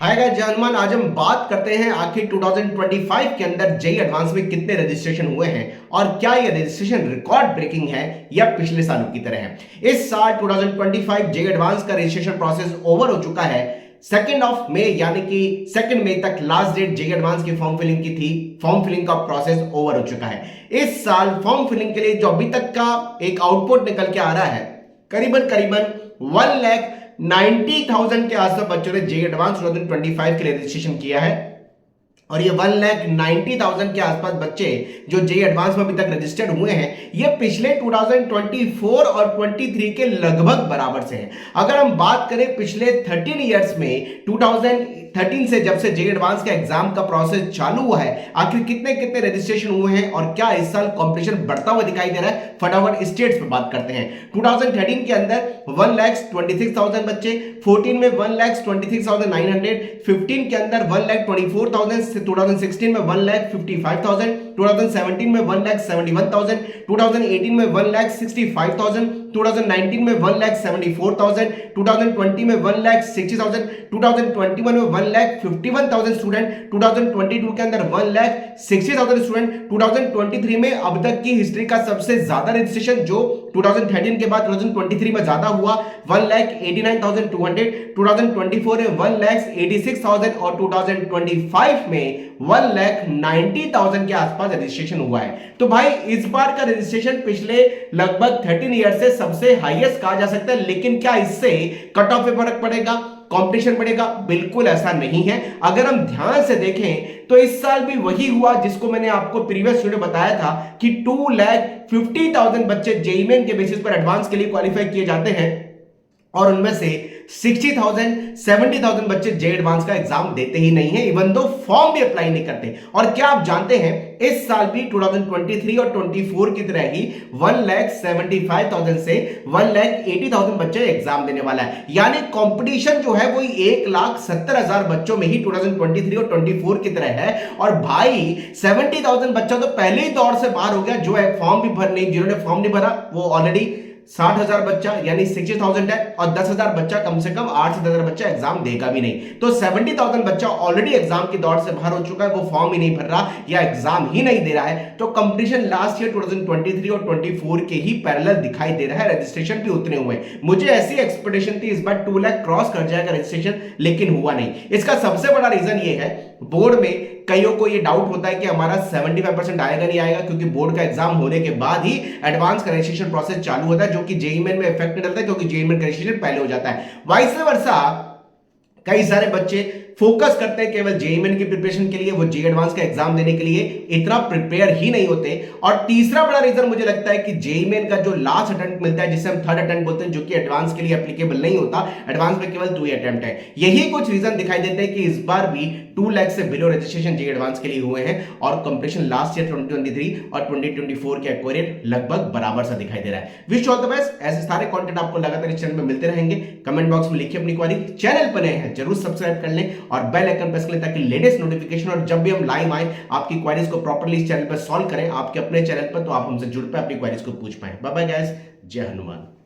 Hi guys, जय हनुमान। आज हम बात करते हैं आखिर 2025 के अंदर जेई एडवांस में कितने रजिस्ट्रेशन हुए हैं और क्या ये रजिस्ट्रेशन रिकॉर्ड ब्रेकिंग है या पिछले सालों की तरह है। इस साल 2025 जेई एडवांस का रजिस्ट्रेशन प्रोसेस ओवर हो चुका है। 2 यानी कि 2 मई तक लास्ट डेट जेई एडवांस की फॉर्म फिलिंग की थी। फॉर्म फिलिंग का प्रोसेस ओवर हो चुका है। इस साल फॉर्म फिलिंग के लिए जो अभी तक का एक आउटपुट निकल के आ रहा है, करीबन करीबन 1,90,000 के आसपास बच्चों ने जेई एडवांस 2025 के लिए रजिस्ट्रेशन किया है। और ये 1,90,000 के आसपास बच्चे जो जेई एडवांस में अभी तक रजिस्टर्ड हुए हैं, ये पिछले 2024 और 23 के लगभग बराबर से हैं। अगर हम बात करें पिछले 13 इयर्स में, 2013 से जब से जेई एडवांस का एग्जाम का प्रोसेस चालू हुआ है, आखिर कितने कितने रजिस्ट्रेशन हुए हैं और क्या इस साल कंपटीशन बढ़ता हुआ दिखाई दे रहा है, फटाफट स्टेट्स पे बात करते हैं। 2013 के अंदर 1,26,000 बच्चे, 14 में 1,26,900, 15 के अंदर 1,24,000, 2016 में 1,55,000, 2017 में 1,71,000, 2018 में 1,65,000, 2019 में 1,74,000, 2020 में 1,60,000, 2021 में 1,51,000 स्टूडेंट, 2022 के अंदर 1,60,000 स्टूडेंट, 2023 में अब तक की हिस्ट्री का सबसे ज्यादा रजिस्ट्रेशन जो 2013 के बाद 2023 में ज्यादा हुआ, 1,89,200, 2024 में 1,86,000 और 2025 में 1,90,000 के आसपास रजिस्ट्रेशन हुआ है। तो भाई इस बार का रजिस्ट्रेशन पिछले लगभग 13 ईयर से सबसे हाईएस्ट कहा जा सकता है। लेकिन क्या इससे कट ऑफ पे फर्क पड़ेगा, कंपटीशन बढ़ेगा? बिल्कुल ऐसा नहीं है। अगर हम ध्यान से देखें तो इस साल भी वही हुआ जिसको मैंने आपको प्रीवियस वीडियो बताया था कि 2,50,000 बच्चे जेईई मेन के बेसिस पर एडवांस के लिए क्वालिफाई किए जाते हैं और उनमें से 60,000 70,000 बच्चे जेईई एडवांस का एग्जाम देते ही नहीं है, इवन दो फॉर्म भी अप्लाई नहीं करते। और क्या आप जानते हैं इस साल भी 2023 और 24 की तरह ही 1,75,000 से 1,80,000 बच्चे एग्जाम देने वाला है। यानी कंपटीशन जो है वो 1,70,000 बच्चों में ही 2023 और 24 की तरह है। और भाई 70,000 बच्चा तो पहले ही दौर से बाहर हो गया, जो है फॉर्म भी भर नहीं, जिन्होंने फॉर्म नहीं भरा वो ऑलरेडी 60,000 बच्चा यानी 60,000 है, और 10,000 बच्चा कम से कम 8 से 10,000 बच्चा एग्जाम देगा भी नहीं। तो 70,000 बच्चा ऑलरेडी एग्जाम की दौड़ से बाहर हो चुका है, वो फॉर्म ही नहीं भर रहा या एग्जाम ही नहीं दे रहा है। तो कंपटीशन लास्ट ईयर 2023 और 24 के ही पैरेलल दिखाई दे रहा है। रजिस्ट्रेशन भी उतने हुए, मुझे ऐसी एक्सपेक्टेशन थी इस बार 2 लाख क्रॉस कर जाएगा रजिस्ट्रेशन, लेकिन हुआ नहीं। इसका सबसे बड़ा रीजन ये है, बोर्ड में कईयों को ये डाउट होता है कि हमारा 75% आएगा नहीं आएगा, क्योंकि बोर्ड का एग्जाम होने के बाद ही एडवांस का रजिस्ट्रेशन प्रोसेस चालू होता है, जो कि जेईई मेन में इफेक्ट नहीं डालता, क्योंकि जेईई मेन का रजिस्ट्रेशन पहले हो जाता है। वाइस वर्सा कई सारे बच्चे फोकस करते हैं केवल जेईई मेन की प्रिपरेशन के लिए, वो जेईई एडवांस का एग्जाम देने के लिए इतना प्रिपेयर ही नहीं होते। और तीसरा बड़ा रीजन मुझे लगता है कि जेईई मेन का जो लास्ट अटेम्प्ट मिलता है, जिसे हम थर्ड अटेम्प्ट बोलते हैं, जो कि एडवांस के लिए एप्लीकेबल नहीं होता, एडवांस में केवल 2 अटेम्प्ट है। यही कुछ रीजन दिखाई देते हैं कि इस बार भी 2 लाख से बिलो रजिस्ट्रेशन जेईई एडवांस के लिए हुए हैं और कंपटीशन लास्ट ईयर 2023 और 2024 के अकॉर्डिंग लगभग बराबर सा दिखाई दे रहा है। Wish all the best. ऐसे सारे कंटेंट आपको लगातार इस चैनल में मिलते रहेंगे। कमेंट बॉक्स में लिखिए अपनी क्वेरी, चैनल पर नए हैं जरूर सब्सक्राइब कर लें और बेल आइकन प्रेस करें ताकि लेटेस्ट नोटिफिकेशन और जब भी हम लाइव आए आपकी क्वेरीज को प्रॉपर्ली इस चैनल पर सॉल्व करें, आपके अपने चैनल पर, तो आप हमसे जुड़ पाए, अपनी क्वेरीज को पूछ पाए। बाय बाय गाइस, जय हनुमान।